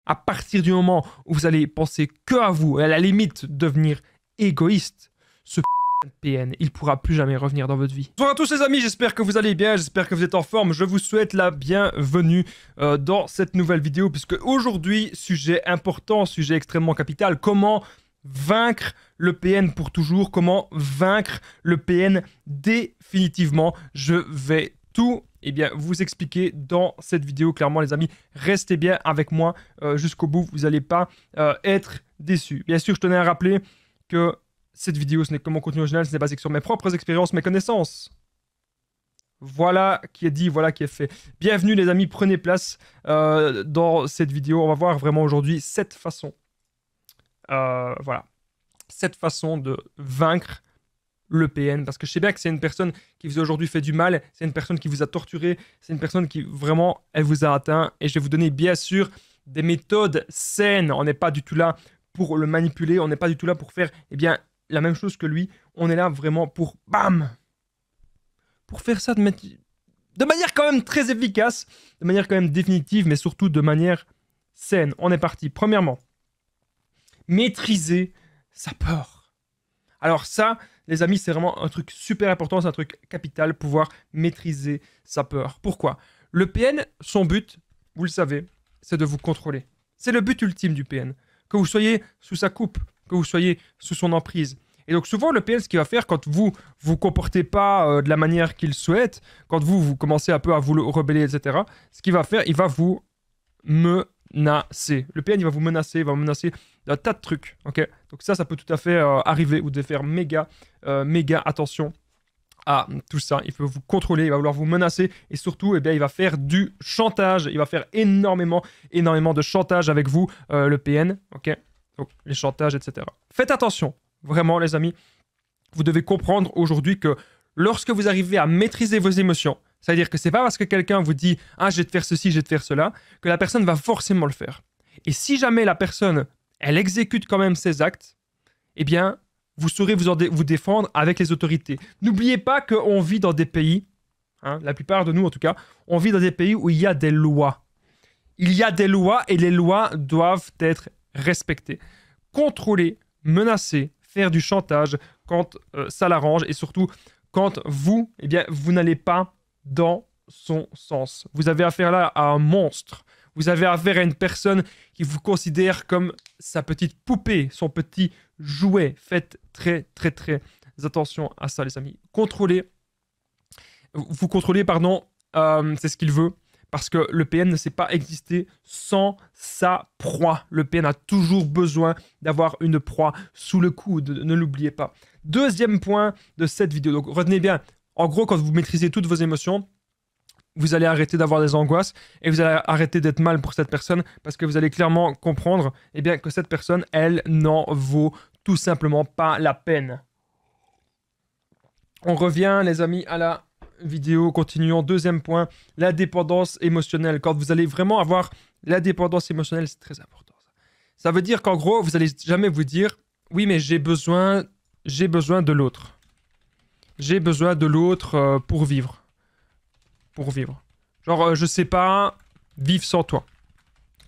À partir du moment où vous allez penser que à vous, et à la limite devenir égoïste, ce PN, il pourra plus jamais revenir dans votre vie. Bonjour à tous les amis, j'espère que vous allez bien, j'espère que vous êtes en forme. Je vous souhaite la bienvenue dans cette nouvelle vidéo, puisque aujourd'hui, sujet important, sujet extrêmement capital, comment vaincre le PN pour toujours, comment vaincre le PN définitivement. Je vais tout vous expliquer dans cette vidéo, clairement les amis. Restez bien avec moi jusqu'au bout, vous n'allez pas être déçus. Bien sûr, je tenais à rappeler que cette vidéo, ce n'est que mon contenu original, ce n'est basé sur mes propres expériences, mes connaissances. Voilà qui est dit, voilà qui est fait. Bienvenue les amis, prenez place dans cette vidéo. On va voir vraiment aujourd'hui 7 façons. Voilà. 7 façons de vaincre le PN. Parce que je sais bien que c'est une personne qui vous a aujourd'hui fait du mal, c'est une personne qui vous a torturé, c'est une personne qui vraiment, elle vous a atteint. Et je vais vous donner bien sûr des méthodes saines. On n'est pas du tout là pour le manipuler, on n'est pas du tout là pour faire la même chose que lui. On est là vraiment pour BAM! Pour faire ça de manière quand même très efficace, de manière quand même définitive, mais surtout de manière saine. On est parti. Premièrement, maîtriser sa peur. Alors ça, les amis, c'est vraiment un truc super important, c'est un truc capital, pouvoir maîtriser sa peur. Pourquoi? Le PN, son but, vous le savez, c'est de vous contrôler. C'est le but ultime du PN. Que vous soyez sous sa coupe, que vous soyez sous son emprise. Et donc souvent, le PN, ce qu'il va faire quand vous vous comportez pas de la manière qu'il souhaite, quand vous commencez un peu à vous rebeller, etc., ce qu'il va faire, il va vous menacer. Le PN, il va vous menacer, d'un tas de trucs. Okay, donc ça peut tout à fait arriver. Vous devez faire méga attention à tout ça. Il peut vous contrôler, il va vouloir vous menacer et surtout, il va faire du chantage. Il va faire énormément de chantage avec vous, le PN. Ok, donc les chantages, etc. Faites attention. Vraiment, les amis, vous devez comprendre aujourd'hui que lorsque vous arrivez à maîtriser vos émotions, c'est-à-dire que c'est pas parce que quelqu'un vous dit « Ah, je vais te faire ceci, je vais te faire cela », que la personne va forcément le faire. Et si jamais la personne, elle exécute quand même ses actes, eh bien, vous saurez vous défendre avec les autorités. N'oubliez pas qu'on vit dans des pays, la plupart de nous en tout cas, on vit dans des pays où il y a des lois. Il y a des lois et les lois doivent être respectées. Contrôler, menacer, faire du chantage quand ça l'arrange et surtout quand vous n'allez pas dans son sens. Vous avez affaire là à un monstre. Vous avez affaire à une personne qui vous considère comme sa petite poupée, son petit jouet. Faites très attention à ça les amis. Vous contrôlez, c'est ce qu'il veut. Parce que le PN ne sait pas exister sans sa proie. Le PN a toujours besoin d'avoir une proie sous le coude, ne l'oubliez pas. Deuxième point de cette vidéo, donc retenez bien, en gros quand vous maîtrisez toutes vos émotions, vous allez arrêter d'avoir des angoisses et vous allez arrêter d'être mal pour cette personne parce que vous allez clairement comprendre que cette personne, elle n'en vaut tout simplement pas la peine. On revient les amis à la vidéo, continuons. Deuxième point, la dépendance émotionnelle. Quand vous allez vraiment avoir la dépendance émotionnelle, c'est très important. Ça veut dire qu'en gros, vous n'allez jamais vous dire « Oui, mais j'ai besoin de l'autre. J'ai besoin de l'autre pour vivre. » Pour vivre. Genre, je sais pas, vivre sans toi.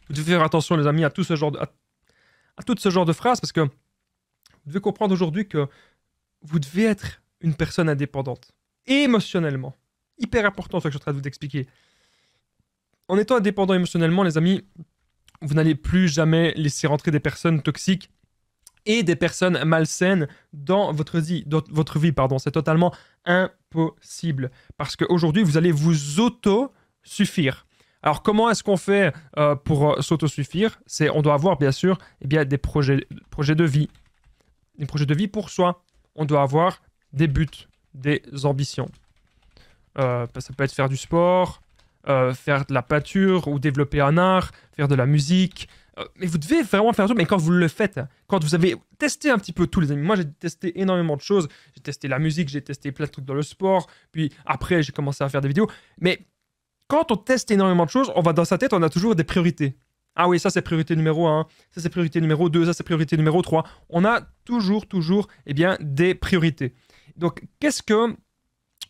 Vous devez faire attention, les amis, à tout ce genre de phrases, parce que vous devez comprendre aujourd'hui que vous devez être une personne indépendante. Émotionnellement. Hyper important, ce que je suis en train de vous expliquer. En étant indépendant émotionnellement, les amis, vous n'allez plus jamais laisser rentrer des personnes toxiques et des personnes malsaines dans votre vie. C'est totalement impossible. Parce qu'aujourd'hui, vous allez vous auto-suffire. Alors, comment est-ce qu'on fait pour s'auto-suffire? On doit avoir, bien sûr, des projets de vie. Des projets de vie pour soi. On doit avoir des buts, des ambitions. Ça peut être faire du sport, faire de la peinture ou développer un art, faire de la musique. Mais vous devez vraiment faire tout. Mais quand vous le faites, quand vous avez testé un petit peu tout, les amis. Moi, j'ai testé énormément de choses. J'ai testé la musique, j'ai testé plein de trucs dans le sport. Puis après, j'ai commencé à faire des vidéos. Mais quand on teste énormément de choses, dans sa tête, on a toujours des priorités. Ah oui, ça c'est priorité numéro 1, ça c'est priorité numéro 2, ça c'est priorité numéro 3. On a toujours des priorités. Donc, qu'est-ce que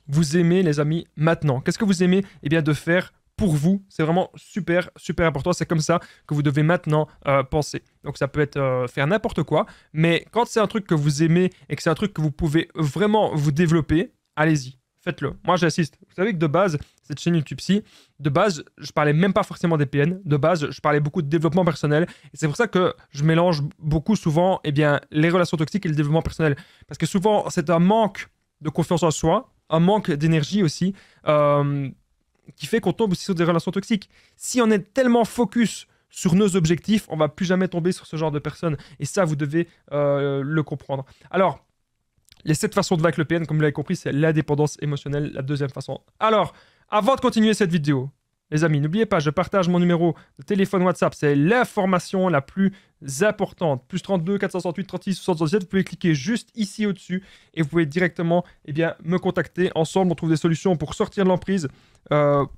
vous aimez, les amis, maintenant? Qu'est-ce que vous aimez de faire pour vous. C'est vraiment super, super important. C'est comme ça que vous devez maintenant penser. Donc ça peut être faire n'importe quoi, mais quand c'est un truc que vous aimez et que c'est un truc que vous pouvez vraiment vous développer, allez-y, faites-le. Moi, j'assiste. Vous savez que de base, cette chaîne YouTube-ci, de base, je parlais même pas forcément des PN. De base, je parlais beaucoup de développement personnel. Et c'est pour ça que je mélange beaucoup souvent eh bien, les relations toxiques et le développement personnel. Parce que souvent, c'est un manque de confiance en soi, un manque d'énergie aussi, qui fait qu'on tombe aussi sur des relations toxiques. Si on est tellement focus sur nos objectifs, on va plus jamais tomber sur ce genre de personnes. Et ça, vous devez le comprendre. Alors, les 7 façons de vaincre le PN, comme vous l'avez compris, c'est la dépendance émotionnelle, la deuxième façon. Alors, avant de continuer cette vidéo, les amis, n'oubliez pas, je partage mon numéro de téléphone WhatsApp. C'est l'information la plus importante. Plus 32 468 36 77. Vous pouvez cliquer juste ici au-dessus et vous pouvez directement me contacter. Ensemble, on trouve des solutions pour sortir de l'emprise,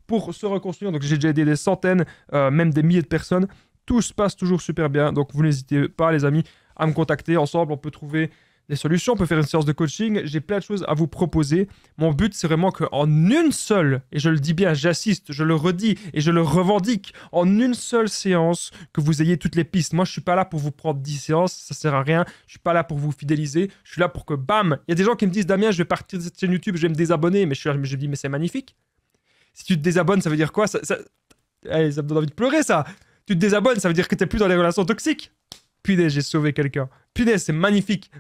pour se reconstruire. Donc, j'ai déjà aidé des centaines, même des milliers de personnes. Tout se passe toujours super bien. Donc, vous n'hésitez pas, les amis, à me contacter. Ensemble, on peut trouver des solutions, on peut faire une séance de coaching, j'ai plein de choses à vous proposer. Mon but, c'est vraiment qu'en une seule, et je le dis bien, j'assiste, je le redis et je le revendique, en une seule séance, que vous ayez toutes les pistes. Moi, je suis pas là pour vous prendre 10 séances, ça sert à rien. Je suis pas là pour vous fidéliser, je suis là pour que, bam, il y a des gens qui me disent, Damien, je vais partir de cette chaîne YouTube, je vais me désabonner, mais je dis, mais c'est magnifique. Si tu te désabonnes, ça veut dire quoi? Allez, ça me donne envie de pleurer, ça. Tu te désabonnes, ça veut dire que t'es plus dans les relations toxiques. Punaise, j'ai sauvé quelqu'un. Punaise, c'est magnifique.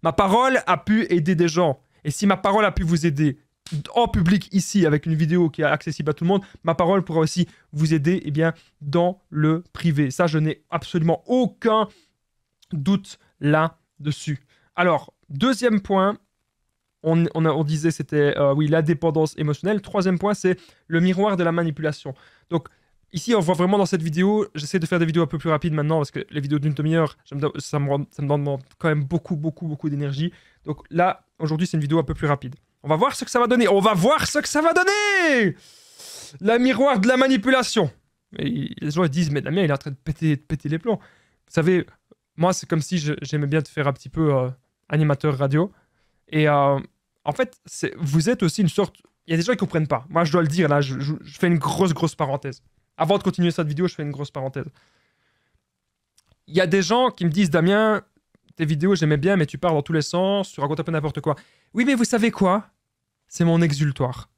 Ma parole a pu aider des gens. Et si ma parole a pu vous aider en public ici, avec une vidéo qui est accessible à tout le monde, ma parole pourra aussi vous aider dans le privé. Ça, je n'ai absolument aucun doute là-dessus. Alors, deuxième point, on disait c'était oui, la dépendance émotionnelle. Troisième point, c'est le miroir de la manipulation. Donc, ici, on voit vraiment dans cette vidéo, j'essaie de faire des vidéos un peu plus rapides maintenant parce que les vidéos d'une demi-heure, ça me demande quand même beaucoup d'énergie. Donc là, aujourd'hui, c'est une vidéo un peu plus rapide. On va voir ce que ça va donner. On va voir ce que ça va donner. La miroir de la manipulation. Et les gens ils disent, mais Damien, il est en train de péter les plombs. Vous savez, moi, c'est comme si j'aimais bien te faire un petit peu animateur radio. Et en fait, vous êtes aussi une sorte... Il y a des gens qui ne comprennent pas. Moi, je dois le dire, là, je fais une grosse parenthèse. Avant de continuer cette vidéo, je fais une grosse parenthèse. Il y a des gens qui me disent, Damien, tes vidéos, j'aimais bien, mais tu parles dans tous les sens, tu racontes un peu n'importe quoi. Oui, mais vous savez quoi? C'est mon exutoire.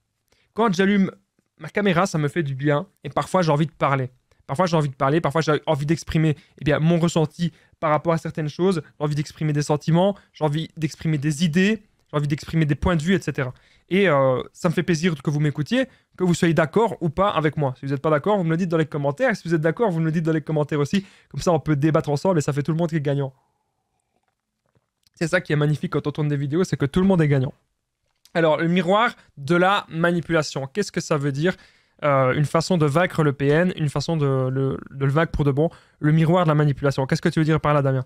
Quand j'allume ma caméra, ça me fait du bien, et parfois, j'ai envie de parler. Parfois, j'ai envie d'exprimer mon ressenti par rapport à certaines choses, j'ai envie d'exprimer des sentiments, j'ai envie d'exprimer des idées, j'ai envie d'exprimer des points de vue, etc. Et ça me fait plaisir que vous m'écoutiez, que vous soyez d'accord ou pas avec moi. Si vous n'êtes pas d'accord, vous me le dites dans les commentaires. Si vous êtes d'accord, vous me le dites dans les commentaires aussi. Comme ça, on peut débattre ensemble et ça fait tout le monde qui est gagnant. C'est ça qui est magnifique quand on tourne des vidéos, c'est que tout le monde est gagnant. Alors, le miroir de la manipulation. Qu'est-ce que ça veut dire? Une façon de vaincre le PN, une façon de le vaincre pour de bon. Le miroir de la manipulation. Qu'est-ce que tu veux dire par là, Damien?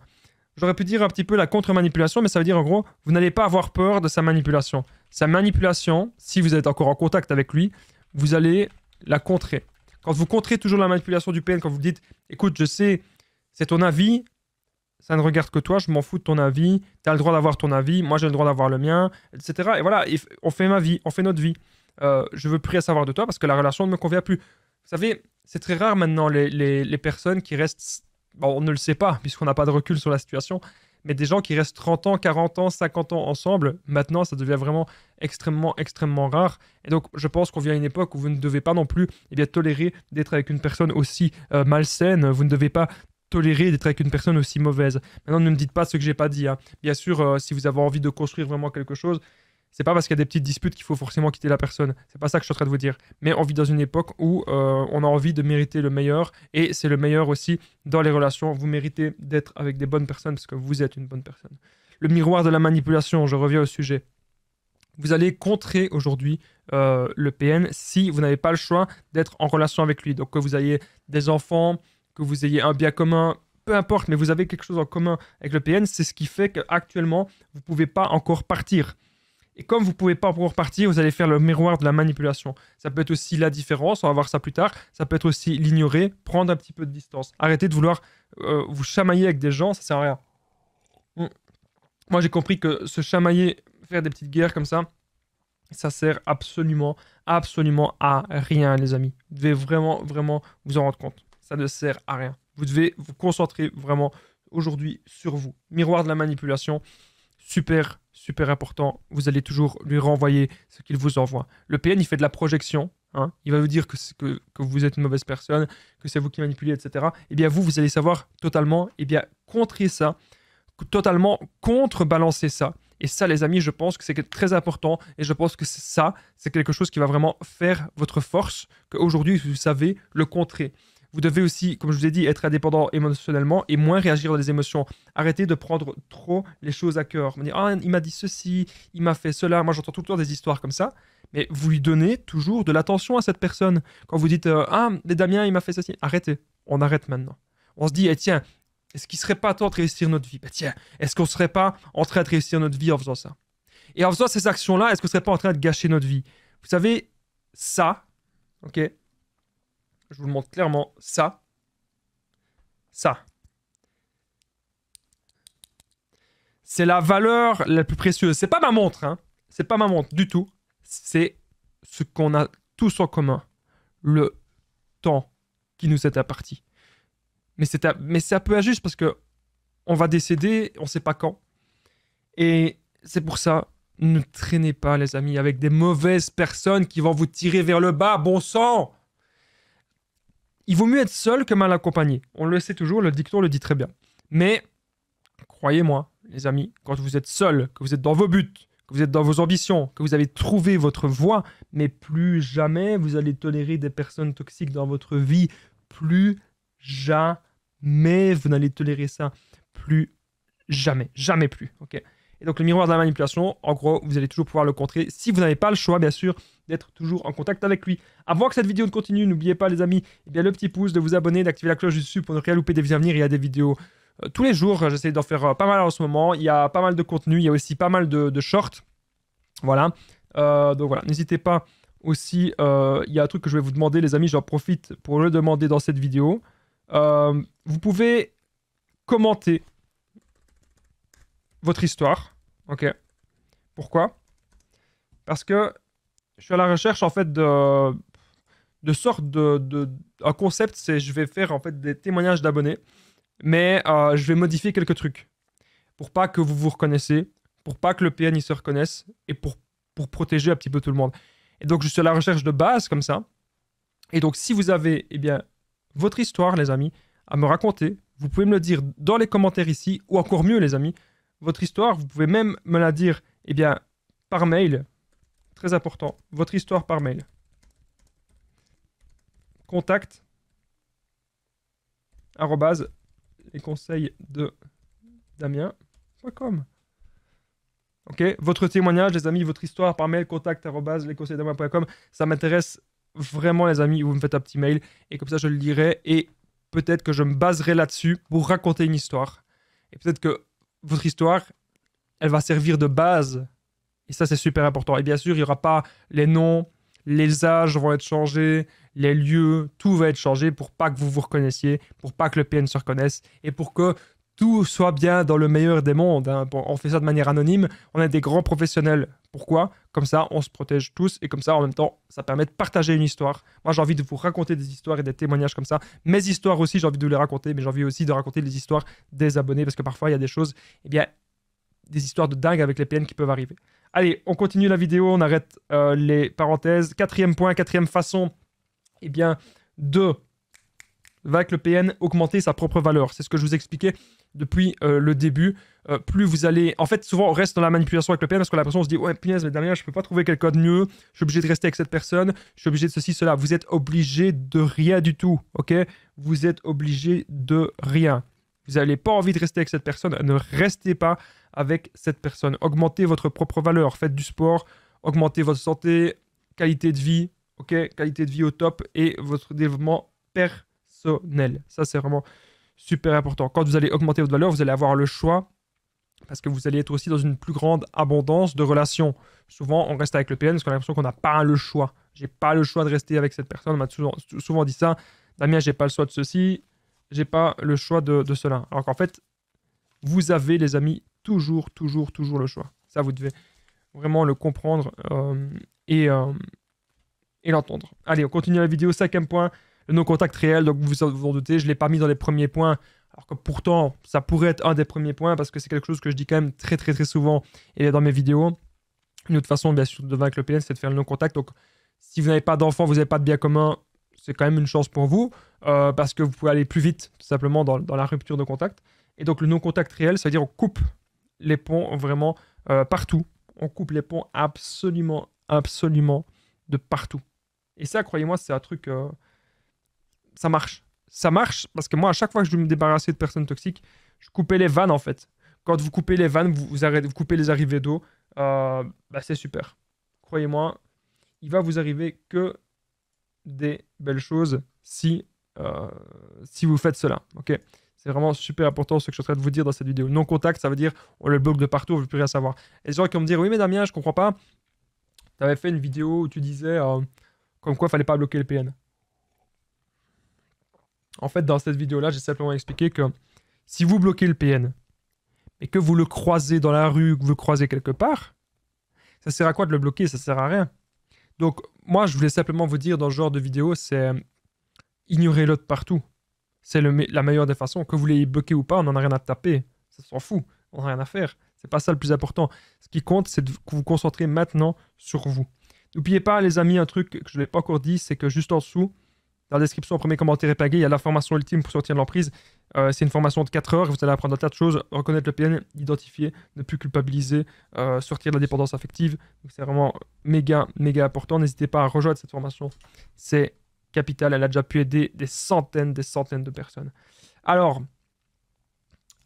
J'aurais pu dire un petit peu la contre-manipulation, mais ça veut dire en gros, vous n'allez pas avoir peur de sa manipulation. Sa manipulation, si vous êtes encore en contact avec lui, vous allez la contrer. Quand vous contrez toujours la manipulation du PN, quand vous dites, écoute, je sais, c'est ton avis, ça ne regarde que toi, je m'en fous de ton avis, tu as le droit d'avoir ton avis, moi j'ai le droit d'avoir le mien, etc. Et voilà, on fait ma vie, on fait notre vie. Je veux plus rien savoir de toi parce que la relation ne me convient plus. Vous savez, c'est très rare maintenant les personnes qui restent... Bon, on ne le sait pas, puisqu'on n'a pas de recul sur la situation, mais des gens qui restent 30 ans, 40 ans, 50 ans ensemble, maintenant, ça devient vraiment extrêmement rare. Et donc, je pense qu'on vient à une époque où vous ne devez pas non plus tolérer d'être avec une personne aussi malsaine, vous ne devez pas tolérer d'être avec une personne aussi mauvaise. Maintenant, ne me dites pas ce que j'ai pas dit. Hein. Bien sûr, si vous avez envie de construire vraiment quelque chose, c'est pas parce qu'il y a des petites disputes qu'il faut forcément quitter la personne. C'est pas ça que je suis en train de vous dire. Mais on vit dans une époque où on a envie de mériter le meilleur. Et c'est le meilleur aussi dans les relations. Vous méritez d'être avec des bonnes personnes parce que vous êtes une bonne personne. Le miroir de la manipulation, je reviens au sujet. Vous allez contrer aujourd'hui le PN si vous n'avez pas le choix d'être en relation avec lui. Donc que vous ayez des enfants, que vous ayez un bien commun, peu importe, mais vous avez quelque chose en commun avec le PN. C'est ce qui fait qu'actuellement, vous ne pouvez pas encore partir. Et comme vous ne pouvez pas encore partir, vous allez faire le miroir de la manipulation. Ça peut être aussi la différence, on va voir ça plus tard. Ça peut être aussi l'ignorer, prendre un petit peu de distance. Arrêtez de vouloir vous chamailler avec des gens, ça sert à rien. Moi, j'ai compris que se chamailler, faire des petites guerres comme ça, Ça sert absolument, absolument à rien, les amis. Vous devez vraiment, vraiment vous en rendre compte. Ça ne sert à rien. Vous devez vous concentrer vraiment aujourd'hui sur vous. Miroir de la manipulation, super, super important. Vous allez toujours lui renvoyer ce qu'il vous envoie. Le PN, il fait de la projection. Hein. Il va vous dire que vous êtes une mauvaise personne, que c'est vous qui manipulez, etc. Eh bien, vous allez savoir totalement, eh bien, contrer ça, totalement contrebalancer ça. Et ça, les amis, je pense que c'est très important. Et je pense que ça, c'est quelque chose qui va vraiment faire votre force, qu'aujourd'hui, vous savez le contrer. Vous devez aussi, comme je vous ai dit, être indépendant émotionnellement et moins réagir dans les émotions. Arrêtez de prendre trop les choses à cœur. Me dire, ah, il m'a dit ceci, il m'a fait cela. Moi, j'entends tout le temps des histoires comme ça. Mais vous lui donnez toujours de l'attention à cette personne. Quand vous dites, ah, mais Damien, il m'a fait ceci. Arrêtez. On arrête maintenant. On se dit, eh, tiens, est-ce qu'il ne serait pas temps de réussir notre vie? Bah, tiens, est-ce qu'on ne serait pas en train de réussir notre vie en faisant ça? Et en faisant ces actions-là, est-ce qu'on ne serait pas en train de gâcher notre vie? Vous savez, ça, ok? Je vous le montre clairement, ça. C'est la valeur la plus précieuse. C'est pas ma montre, hein. C'est pas ma montre du tout. C'est ce qu'on a tous en commun. Le temps qui nous est imparti. Mais c'est un peu injuste parce que on va décéder, on sait pas quand. Et c'est pour ça, ne traînez pas, les amis, avec des mauvaises personnes qui vont vous tirer vers le bas. Bon sang! Il vaut mieux être seul que mal accompagné. On le sait toujours, le dicton le dit très bien. Mais, croyez-moi, les amis, quand vous êtes seul, que vous êtes dans vos buts, que vous êtes dans vos ambitions, que vous avez trouvé votre voie, mais plus jamais vous allez tolérer des personnes toxiques dans votre vie. Plus jamais vous n'allez tolérer ça. Plus jamais. Jamais plus. Ok. Et donc, le miroir de la manipulation, en gros, vous allez toujours pouvoir le contrer. Si vous n'avez pas le choix, bien sûr, d'être toujours en contact avec lui. Avant que cette vidéo ne continue, n'oubliez pas, les amis, eh bien, le petit pouce, de vous abonner, d'activer la cloche du dessus pour ne rien louper des vidéos à venir. Il y a des vidéos tous les jours. J'essaie d'en faire pas mal en ce moment. Il y a pas mal de contenu. Il y a aussi pas mal de shorts. Voilà. Donc voilà, n'hésitez pas aussi. Il y a un truc que je vais vous demander, les amis. J'en profite pour le demander dans cette vidéo. Vous pouvez commenter votre histoire. Ok. Pourquoi? Parce que je suis à la recherche en fait de sorte un concept, c'est je vais faire en fait des témoignages d'abonnés, mais je vais modifier quelques trucs pour pas que vous vous reconnaissiez, pour pas que le PN il se reconnaisse et pour protéger un petit peu tout le monde. Et donc je suis à la recherche de bases comme ça. Et donc si vous avez eh bien votre histoire, les amis, à me raconter, vous pouvez me le dire dans les commentaires ici, ou encore mieux, les amis, votre histoire, vous pouvez même me la dire eh bien par mail. Très important, votre histoire par mail. Contact @ les conseils de Damien.com. Ok, votre témoignage, les amis, votre histoire par mail, contact @ les conseils de Damien.com. Ça m'intéresse vraiment, les amis. Vous me faites un petit mail et comme ça, je le lirai et peut-être que je me baserai là-dessus pour raconter une histoire. Et peut-être que votre histoire, elle va servir de base. Et ça, c'est super important. Et bien sûr, il n'y aura pas les noms, les âges vont être changés, les lieux, tout va être changé pour pas que vous vous reconnaissiez, pour pas que le PN se reconnaisse et pour que tout soit bien dans le meilleur des mondes. Hein. Bon, on fait ça de manière anonyme, on est des grands professionnels. Pourquoi? Comme ça, on se protège tous et comme ça, en même temps, ça permet de partager une histoire. Moi, j'ai envie de vous raconter des histoires et des témoignages comme ça. Mes histoires aussi, j'ai envie de vous les raconter, mais j'ai envie aussi de raconter les histoires des abonnés parce que parfois, il y a des choses, eh bien, des histoires de dingue avec les PN qui peuvent arriver. Allez, on continue la vidéo, on arrête les parenthèses. Quatrième point, quatrième façon, eh bien, avec le PN, augmenter sa propre valeur. C'est ce que je vous expliquais depuis le début. Plus vous allez... En fait, souvent, on reste dans la manipulation avec le PN parce qu'on a l'impression, on se dit, ouais, punaise, mais Damien, je peux pas trouver quelqu'un de mieux, je suis obligé de rester avec cette personne, je suis obligé de ceci, cela. Vous êtes obligé de rien du tout, ok? Vous êtes obligé de rien. Vous n'avez pas envie de rester avec cette personne, ne restez pas avec cette personne. Augmentez votre propre valeur, faites du sport, augmentez votre santé, qualité de vie, ok, qualité de vie au top et votre développement personnel. Ça, c'est vraiment super important. Quand vous allez augmenter votre valeur, vous allez avoir le choix parce que vous allez être aussi dans une plus grande abondance de relations. Souvent, on reste avec le PN parce qu'on a l'impression qu'on n'a pas le choix. J'ai pas le choix de rester avec cette personne. On m'a souvent dit ça. Damien, j'ai pas le choix de ceci. J'ai pas le choix de cela. Alors qu'en fait, vous avez, les amis, toujours le choix. Ça, vous devez vraiment le comprendre et l'entendre. Allez, on continue la vidéo. 5e point, le non-contact réel. Donc vous vous en doutez, je ne l'ai pas mis dans les premiers points. Alors que pourtant, ça pourrait être un des premiers points parce que c'est quelque chose que je dis quand même très souvent et dans mes vidéos. Une autre façon, bien sûr, de vaincre le PN, c'est de faire le non-contact. Donc, si vous n'avez pas d'enfant, vous n'avez pas de bien commun, c'est quand même une chance pour vous parce que vous pouvez aller plus vite, tout simplement, dans la rupture de contact. Et donc, le non-contact réel, ça veut dire on coupe les ponts vraiment partout. On coupe les ponts absolument de partout. Et ça, croyez-moi, c'est un truc... ça marche. Ça marche parce que moi, à chaque fois que je veux me débarrasser de personnes toxiques, je coupais les vannes, en fait. Quand vous coupez les vannes, vous coupez les arrivées d'eau, c'est super. Croyez-moi, il va vous arriver que des belles choses si vous faites cela. Ok, c'est vraiment super important ce que je suis en train de vous dire dans cette vidéo. Non-contact, ça veut dire on le bloque de partout, on ne veut plus rien savoir. Et les gens qui vont me dire, oui mais Damien, je comprends pas. Tu avais fait une vidéo où tu disais comme quoi il fallait pas bloquer le PN. En fait, dans cette vidéo-là, j'ai simplement expliqué que si vous bloquez le PN et que vous le croisez dans la rue, que vous le croisez quelque part, ça sert à quoi de le bloquer? Ça sert à rien. Donc, moi, je voulais simplement vous dire dans ce genre de vidéo, c'est ignorer l'autre partout. C'est la meilleure des façons. Que vous l'ayez bloqué ou pas, on n'en a rien à taper. Ça s'en fout. On n'a rien à faire. C'est pas ça le plus important. Ce qui compte, c'est de vous concentrer maintenant sur vous. N'oubliez pas, les amis, un truc que je ne l'ai pas encore dit, c'est que juste en dessous, dans la description, au premier commentaire épinglé, il y a la formation ultime pour sortir de l'emprise. C'est une formation de 4 heures. Vous allez apprendre un tas de choses. Reconnaître le PN, identifier, ne plus culpabiliser, sortir de la dépendance affective. C'est vraiment méga important. N'hésitez pas à rejoindre cette formation. C'est capital. Elle a déjà pu aider des centaines de personnes. Alors,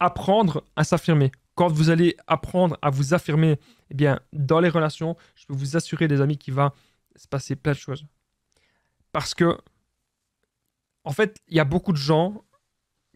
apprendre à s'affirmer. Quand vous allez apprendre à vous affirmer, eh bien, dans les relations, je peux vous assurer, les amis, qu'il va se passer plein de choses. Parce que en fait, il y a beaucoup de gens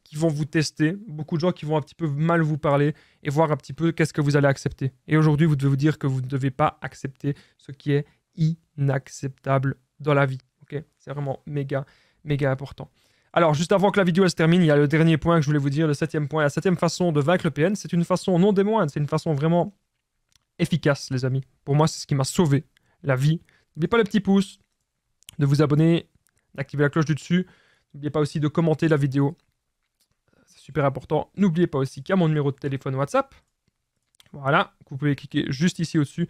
qui vont vous tester, beaucoup de gens qui vont un petit peu mal vous parler et voir un petit peu qu'est-ce que vous allez accepter. Et aujourd'hui, vous devez vous dire que vous ne devez pas accepter ce qui est inacceptable dans la vie. Okay, c'est vraiment méga important. Alors, juste avant que la vidéo se termine, il y a le dernier point que je voulais vous dire, le 7e point. La 7e façon de vaincre le PN, c'est une façon non des moindres, c'est une façon vraiment efficace, les amis. Pour moi, c'est ce qui m'a sauvé la vie. N'oubliez pas le petit pouce, de vous abonner, d'activer la cloche du dessus. N'oubliez pas aussi de commenter la vidéo. C'est super important. N'oubliez pas aussi qu'il y a mon numéro de téléphone WhatsApp. Voilà, vous pouvez cliquer juste ici au-dessus.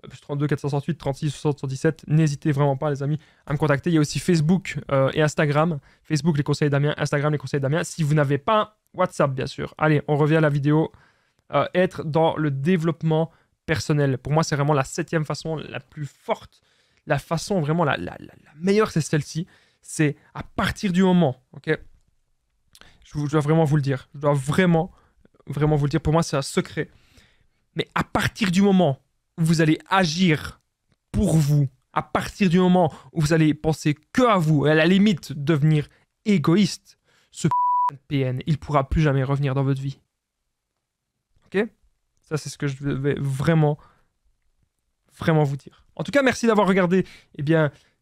Plus 32 468 36 77. N'hésitez vraiment pas, les amis, à me contacter. Il y a aussi Facebook et Instagram. Facebook, les conseils Damien. Instagram, les conseils Damien. Si vous n'avez pas WhatsApp, bien sûr. Allez, on revient à la vidéo. Être dans le développement personnel. Pour moi, c'est vraiment la 7e façon la plus forte. La façon vraiment la meilleure, c'est celle-ci. C'est à partir du moment, ok? Je dois vraiment vous le dire. Je dois vraiment vous le dire. Pour moi, c'est un secret. Mais à partir du moment où vous allez agir pour vous, à partir du moment où vous allez penser que à vous, et à la limite devenir égoïste, ce PN, il ne pourra plus jamais revenir dans votre vie. Ok? Ça, c'est ce que je vais vraiment vous dire. En tout cas, merci d'avoir regardé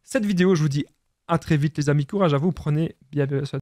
cette vidéo. Je vous dis à très vite, les amis. Courage à vous. Prenez bien soin.